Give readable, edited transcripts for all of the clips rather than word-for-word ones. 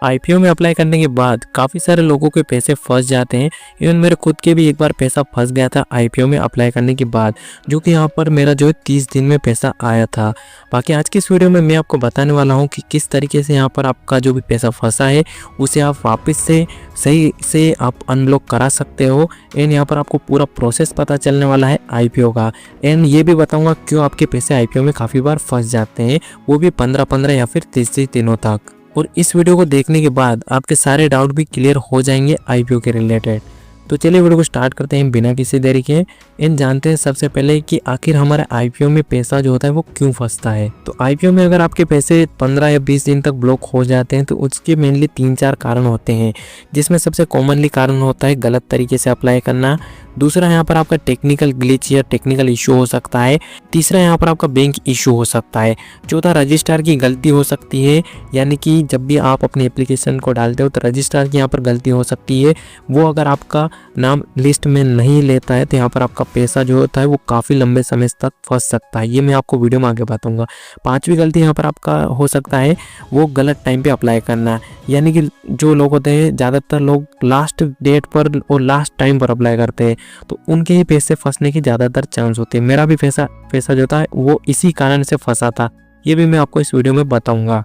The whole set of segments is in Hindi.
आईपीओ में अप्लाई करने के बाद काफ़ी सारे लोगों के पैसे फंस जाते हैं। इवन मेरे खुद के भी एक बार पैसा फंस गया था आईपीओ में अप्लाई करने के बाद, जो कि यहाँ पर मेरा जो है 30 दिन में पैसा आया था। बाकी आज की इस वीडियो में मैं आपको बताने वाला हूँ कि किस तरीके से यहाँ पर आपका जो भी पैसा फंसा है उसे आप वापस से सही से आप अनब्लॉक करा सकते हो। एंड यहाँ पर आपको पूरा प्रोसेस पता चलने वाला है आईपीओ का। एंड ये भी बताऊँगा क्यों आपके पैसे आईपीओ में काफ़ी बार फंस जाते हैं, वो भी 15-15 या फिर 30 दिनों तक। और इस वीडियो को देखने के बाद आपके सारे डाउट भी क्लियर हो जाएंगे आईपीओ के रिलेटेड। तो चलिए वीडियो को स्टार्ट करते हैं बिना किसी देरी के। इन जानते हैं सबसे पहले कि आखिर हमारे आईपीओ में पैसा जो होता है वो क्यों फंसता है। तो आईपीओ में अगर आपके पैसे 15 या 20 दिन तक ब्लॉक हो जाते हैं तो उसके मेनली 3-4 कारण होते हैं, जिसमें सबसे कॉमनली कारण होता है गलत तरीके से अप्लाई करना। दूसरा यहाँ पर आपका टेक्निकल ग्लिच या टेक्निकल इशू हो सकता है। तीसरा यहाँ पर आपका बैंक इशू हो सकता है। चौथा रजिस्ट्रार की गलती हो सकती है, यानी कि जब भी आप अपनी एप्लीकेशन को डालते हो तो रजिस्ट्रार की यहाँ पर गलती हो सकती है। वो अगर आपका नाम लिस्ट में नहीं लेता है तो यहाँ पर आपका पैसा जो होता है वो काफ़ी लंबे समय तक फंस सकता है। ये मैं आपको वीडियो में आगे बताऊँगा। पाँचवीं गलती यहाँ पर आपका हो सकता है वो गलत टाइम पे अप्लाई करना, यानी कि जो लोग होते हैं ज़्यादातर लोग लास्ट डेट पर और लास्ट टाइम पर अप्लाई करते हैं, तो उनके ही पैसे फंसने की ज़्यादातर चांस होते हैं। मेरा भी पैसा जो था वो इसी कारण से फंसा था, ये भी मैं आपको इस वीडियो में बताऊंगा।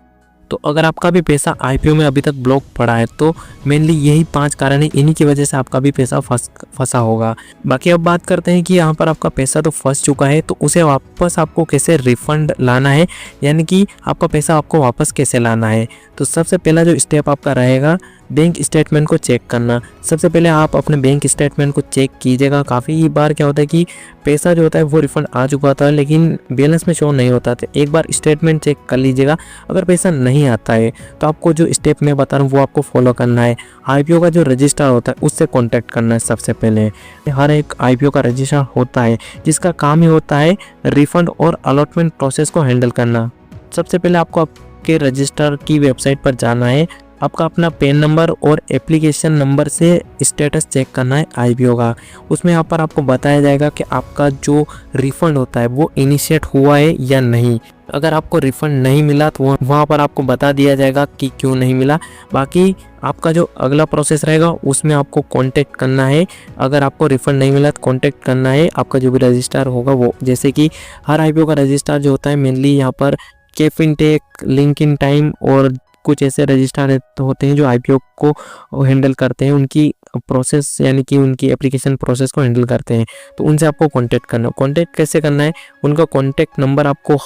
तो अगर आपका भी पैसा आईपीओ में अभी तक ब्लॉक पड़ा है तो मेनली यही 5 कारण है, इन्हीं की वजह से आपका भी पैसा फंसा होगा। बाकी अब बात करते हैं कि यहाँ पर आपका पैसा तो फंस चुका है तो उसे वापस आपको कैसे रिफंड लाना है, यानी कि आपका पैसा आपको वापस कैसे लाना है। तो सबसे पहला जो स्टेप आपका रहेगा बैंक स्टेटमेंट को चेक करना। सबसे पहले आप अपने बैंक स्टेटमेंट को चेक कीजिएगा। काफ़ी बार क्या होता है कि पैसा जो होता है वो रिफंड आ चुका होता है लेकिन बैलेंस में शो नहीं होता, तो एक बार स्टेटमेंट चेक कर लीजिएगा। अगर पैसा नहीं आता है तो आपको जो स्टेप मैं बता रहा हूँ वो आपको फॉलो करना है। आईपीओ का जो रजिस्ट्रार होता है उससे कॉन्टैक्ट करना है। सबसे पहले हर एक आईपीओ का रजिस्ट्रार होता है जिसका काम ही होता है रिफंड और अलॉटमेंट प्रोसेस को हैंडल करना। सबसे पहले आपको आपके रजिस्ट्रार की वेबसाइट पर जाना है। आपका अपना पैन नंबर और एप्लीकेशन नंबर से स्टेटस चेक करना है आईपीओ का। उसमें यहाँ पर आपको बताया जाएगा कि आपका जो रिफंड होता है वो इनिशिएट हुआ है या नहीं। अगर आपको रिफंड नहीं मिला तो वहाँ पर आपको बता दिया जाएगा कि क्यों नहीं मिला। बाकी आपका जो अगला प्रोसेस रहेगा उसमें आपको कांटेक्ट करना है। अगर आपको रिफंड नहीं मिला तो कांटेक्ट करना है आपका जो भी रजिस्ट्रार होगा वो। जैसे कि हर आईपीओ का रजिस्ट्रार जो होता है मेनली यहाँ पर कैफिनटेक, लिंकिन टाइम और कुछ ऐसे रजिस्ट्रार होते हैं जो आईपीओ को हैंडल करते हैं, उनकी प्रोसेस यानी कि उनकी एप्लीकेशन प्रोसेस को हैंडल करते हैं। तो उनसे आपको कांटेक्ट करना है। कांटेक्ट कैसे करना है, उनका कांटेक्ट नंबर आपको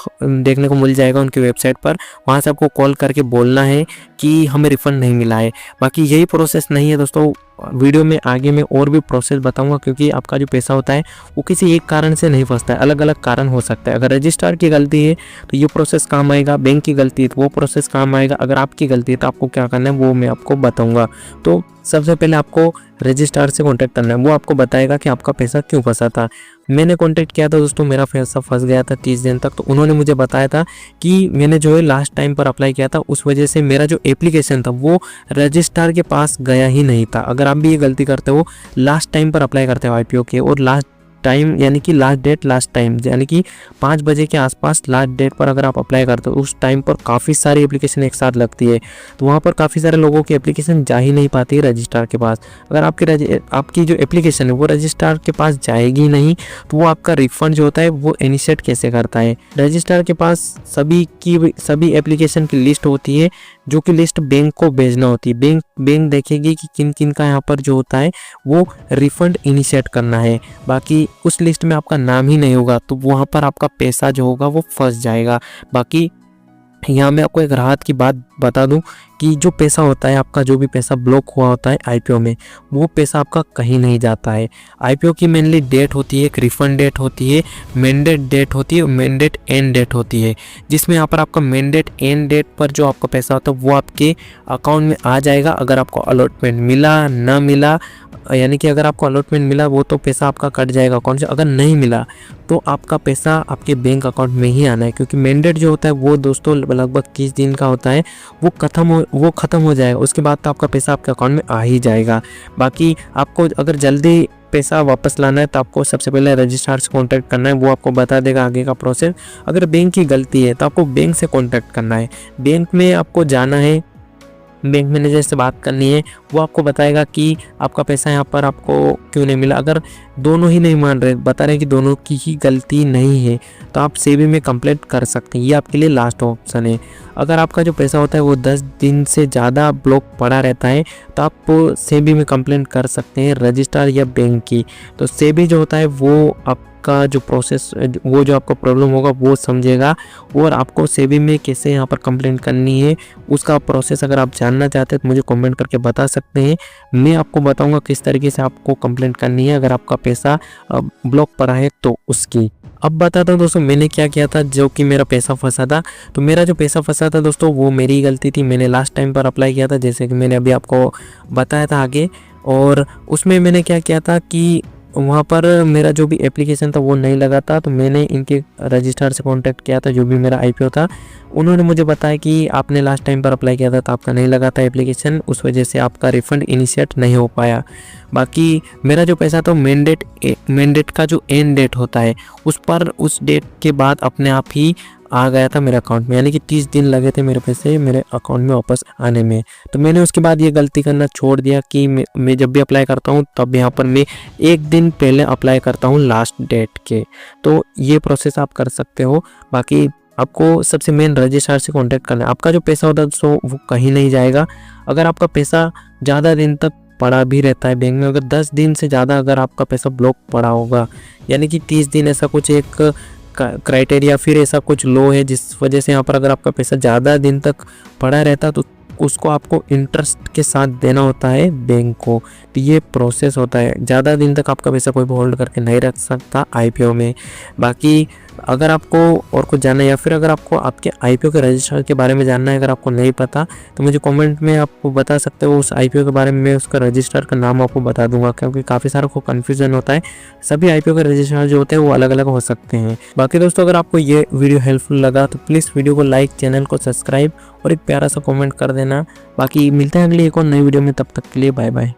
देखने को मिल जाएगा उनकी वेबसाइट पर। वहां से आपको कॉल करके बोलना है कि हमें रिफंड नहीं मिला है। बाकी यही प्रोसेस नहीं है दोस्तों, वीडियो में आगे मैं और भी प्रोसेस बताऊंगा, क्योंकि आपका जो पैसा होता है वो किसी एक कारण से नहीं फंसता है, अलग अलग कारण हो सकता है। अगर रजिस्ट्रार की गलती है तो ये प्रोसेस काम आएगा, बैंक की गलती है तो वो प्रोसेस काम आएगा। अगर आपकी गलती है तो आपको क्या करना है वो मैं आपको बताऊंगा। तो सबसे पहले आपको रजिस्ट्रार से कांटेक्ट करना है, वो आपको बताएगा कि आपका पैसा क्यों फंसा था। मैंने कांटेक्ट किया था दोस्तों, मेरा पैसा फंस गया था 30 दिन तक। तो उन्होंने मुझे बताया था कि मैंने जो है लास्ट टाइम पर अप्लाई किया था, उस वजह से मेरा जो एप्लीकेशन था वो रजिस्ट्रार के पास गया ही नहीं था। अगर आप भी ये गलती करते हो, लास्ट टाइम पर अप्लाई करते हो आईपीओ के और लास्ट टाइम यानी कि लास्ट डेट लास्ट टाइम यानी कि 5 बजे के आसपास लास्ट डेट पर अगर आप अप्लाई करते हो, उस टाइम पर काफ़ी सारी एप्लीकेशन एक साथ लगती है, तो वहाँ पर काफ़ी सारे लोगों की एप्लीकेशन जा ही नहीं पाती है रजिस्ट्रार के पास। अगर आपकी जो एप्लीकेशन है वो रजिस्ट्रार के पास जाएगी नहीं तो वो आपका रिफंड जो होता है वो इनिशिएट कैसे करता है। रजिस्ट्रार के पास सभी एप्लीकेशन की लिस्ट होती है, जो कि लिस्ट बैंक को भेजना होती है। बैंक देखेगी कि किन किन का यहाँ पर जो होता है वो रिफंड इनिशिएट करना है। बाकी उस लिस्ट में आपका नाम ही नहीं होगा तो वहाँ पर आपका पैसा जो होगा वो फंस जाएगा। बाकी यहाँ मैं आपको एक राहत की बात बता दूं कि जो पैसा होता है आपका, जो भी पैसा ब्लॉक हुआ होता है आईपीओ में, वो पैसा आपका कहीं नहीं जाता है। आईपीओ की मेनली डेट होती है, एक रिफंड डेट होती है, मैंडेट डेट होती है, मैंडेट एंड डेट होती है, जिसमें यहाँ पर आपका मैंडेट एंड डेट पर जो आपका पैसा होता है वो आपके अकाउंट में आ जाएगा। अगर आपको अलॉटमेंट मिला ना मिला, यानी कि अगर आपको अलॉटमेंट मिला वो तो पैसा आपका कट जाएगा अकाउंट से, अगर नहीं मिला तो आपका पैसा आपके बैंक अकाउंट में ही आना है। क्योंकि मैंडेट जो होता है वो दोस्तों लगभग 30 दिन का होता है, वो ख़त्म हो जाएगा, उसके बाद तो आपका पैसा आपके अकाउंट में आ ही जाएगा। बाकी आपको अगर जल्दी पैसा वापस लाना है तो आपको सबसे पहले रजिस्ट्रार से कांटेक्ट करना है, वो आपको बता देगा आगे का प्रोसेस। अगर बैंक की गलती है तो आपको बैंक से कांटेक्ट करना है। बैंक में आपको जाना है, बैंक मैनेजर से बात करनी है, वो आपको बताएगा कि आपका पैसा यहाँ पर आपको क्यों नहीं मिला। अगर दोनों ही नहीं मान रहे, बता रहे हैं कि दोनों की ही गलती नहीं है, तो आप सेबी में कंप्लेंट कर सकते हैं। ये आपके लिए लास्ट ऑप्शन है। अगर आपका जो पैसा होता है वो 10 दिन से ज़्यादा ब्लॉक पड़ा रहता है, तो आप सेबी में कंप्लेंट कर सकते हैं, रजिस्ट्रार या बैंक की। तो सेबी जो होता है वो आपका जो प्रोसेस, वो जो आपका प्रॉब्लम होगा वो समझेगा, और आपको सेबी में कैसे यहाँ पर कंप्लेंट करनी है उसका प्रोसेस अगर आप जानना चाहते हैं तो मुझे कमेंट करके बता सकते हैं। मैं आपको बताऊंगा किस तरीके से आपको कंप्लेंट करनी है अगर आपका पैसा ब्लॉक पड़ा है तो उसकी। अब बताता हूँ दोस्तों मैंने क्या किया था जो कि मेरा पैसा फंसा था। तो मेरा जो पैसा फंसा था दोस्तों वो मेरी गलती थी। मैंने लास्ट टाइम पर अप्लाई किया था, जैसे कि मैंने अभी आपको बताया था आगे, और उसमें मैंने क्या किया था कि वहाँ पर मेरा जो भी एप्लीकेशन था वो नहीं लगा था। तो मैंने इनके रजिस्ट्रार से कांटेक्ट किया था, जो भी मेरा आईपीओ था। उन्होंने मुझे बताया कि आपने लास्ट टाइम पर अप्लाई किया था तो आपका नहीं लगा था एप्लीकेशन, उस वजह से आपका रिफ़ंड इनिशिएट नहीं हो पाया। बाकी मेरा जो पैसा था मैंडेट का जो एंड डेट होता है उस डेट के बाद अपने आप ही आ गया था मेरे अकाउंट में, यानी कि 30 दिन लगे थे मेरे पैसे मेरे अकाउंट में वापस आने में। तो मैंने उसके बाद ये गलती करना छोड़ दिया कि मैं जब भी अप्लाई करता हूँ तब यहाँ पर मैं 1 दिन पहले अप्लाई करता हूँ लास्ट डेट के। तो ये प्रोसेस आप कर सकते हो। बाकी आपको सबसे मेन रजिस्ट्रार से कांटेक्ट करना है। आपका जो पैसा होता है सो वो कहीं नहीं जाएगा। अगर आपका पैसा ज़्यादा दिन तक पड़ा भी रहता है बैंक में, अगर 10 दिन से ज़्यादा अगर आपका पैसा ब्लॉक पड़ा होगा, यानी कि 30 दिन, ऐसा कुछ एक क्राइटेरिया फिर ऐसा कुछ लो है जिस वजह से यहाँ पर अगर आपका पैसा ज़्यादा दिन तक पड़ा रहता तो उसको आपको इंटरेस्ट के साथ देना होता है बैंक को। तो ये प्रोसेस होता है, ज़्यादा दिन तक आपका पैसा कोई होल्ड करके नहीं रख सकता आईपीओ में। बाकी अगर आपको और कुछ जानना है या फिर अगर आपको आपके आईपीओ के रजिस्ट्रार के बारे में जानना है, अगर आपको नहीं पता तो मुझे कमेंट में आपको बता सकते हो उस आईपीओ के बारे में। मैं उसका रजिस्ट्रार का नाम आपको बता दूंगा, क्योंकि काफ़ी सारा को कन्फ्यूजन होता है। सभी आईपीओ के रजिस्ट्रार जो होते हैं वो अलग अलग हो सकते हैं। बाकी दोस्तों अगर आपको ये वीडियो हेल्पफुल लगा तो प्लीज़ वीडियो को लाइक, चैनल को सब्सक्राइब और एक प्यारा सा कॉमेंट कर देना। बाकी मिलते हैं अगली एक और नई वीडियो में, तब तक के लिए बाय बाय।